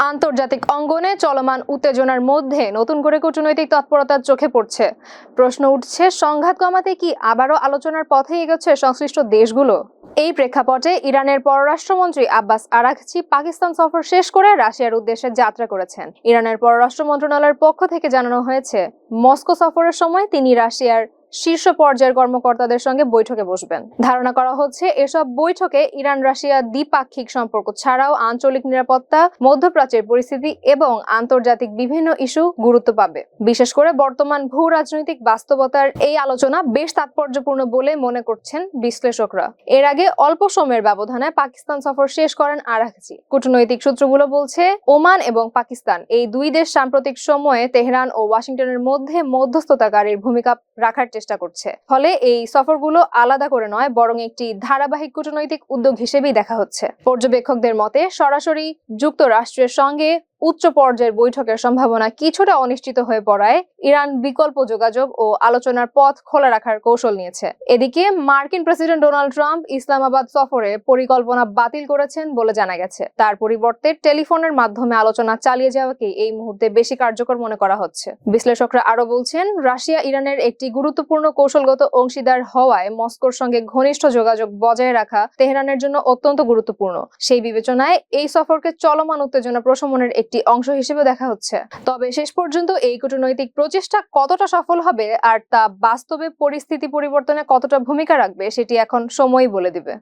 আন্তর্জাতিক অঙ্গনে চলমান উত্তেজনার মধ্যে নতুন করে কূটনৈতিক তৎপরতা চোখে পড়ছে। প্রশ্ন উঠছে, সংঘাত কমাতে কি আবারও আলোচনার পথে এগোচ্ছে সংশ্লিষ্ট দেশগুলো? এই প্রেক্ষাপটে ইরানের পররাষ্ট্রমন্ত্রী আব্বাস আরাঘচি পাকিস্তান সফর শেষ করে রাশিয়ার উদ্দেশ্যে যাত্রা করেছেন। ইরানের পররাষ্ট্র মন্ত্রণালয়ের পক্ষ থেকে জানানো হয়েছে, মস্কো সফরের সময় তিনি রাশিয়ার শীর্ষ পর্যায়ের কর্মকর্তাদের সঙ্গে বৈঠকে বসবেন। ধারণা করা হচ্ছে, এসব বৈঠকে ইরান রাশিয়া দ্বিপাক্ষিক সম্পর্ক ছাড়াও আঞ্চলিক নিরাপত্তা, মধ্যপ্রাচ্যের পরিস্থিতি এবং আন্তর্জাতিক বিভিন্ন ইস্যু গুরুত্ব পাবে। বিশেষ করে বর্তমান ভূ রাজনৈতিক বাস্তবতার এই আলোচনা বেশ তাৎপর্যপূর্ণ বলে মনে করছেন বিশ্লেষকরা। এর আগে অল্প সময়ের ব্যবধানে পাকিস্তান সফর শেষ করেন আরাঘচি। কূটনৈতিক সূত্রগুলো বলছে, ওমান এবং পাকিস্তান এই দুই দেশ সাম্প্রতিক সময়ে তেহরান ও ওয়াশিংটনের মধ্যে মধ্যস্থতাকারীর ভূমিকা রাখার চেষ্টা করছে। ফলে এই সফরগুলো আলাদা করে নয়, বরং একটি ধারাবাহিক কূটনৈতিক উদ্যোগ হিসেবেই দেখা হচ্ছে। পর্যবেক্ষকদের মতে, সরাসরি যুক্তরাষ্ট্রের সঙ্গে উচ্চ পর্যায়ের বৈঠকের সম্ভাবনা কিছুটা অনিশ্চিত হয়ে পড়ায় ইরান বিকল্প যোগাযোগ ও আলোচনার পথ খোলা রাখার কৌশল নিয়েছে। এদিকে মার্কিন প্রেসিডেন্ট ডোনাল্ড ট্রাম্প ইসলামাবাদ সফরে পরিকল্পনা বাতিল করেছেন বলে জানা গেছে। তার পরিবর্তে টেলিফোনের মাধ্যমে আলোচনা চালিয়ে যাওয়াকে এই মুহূর্তে বেশি কার্যকর মনে করা হচ্ছে। বিশ্লেষকরা আরো বলছেন, রাশিয়া ইরানের একটি গুরুত্বপূর্ণ কৌশলগত অংশীদার হওয়ায় মস্কোর সঙ্গে ঘনিষ্ঠ যোগাযোগ বজায় রাখা তেহরানের জন্য অত্যন্ত গুরুত্বপূর্ণ। সেই বিবেচনায় এই সফরকে চলমান উত্তেজনা প্রশমনের একটি অংশ হিসেবে দেখা হচ্ছে। তবে শেষ পর্যন্ত এই কূটনৈতিক প্রচেষ্টা কতটা সফল হবে আর তা বাস্তবে পরিস্থিতি পরিবর্তনে কতটা ভূমিকা রাখবে, সেটি এখন সময়ই বলে দিবে।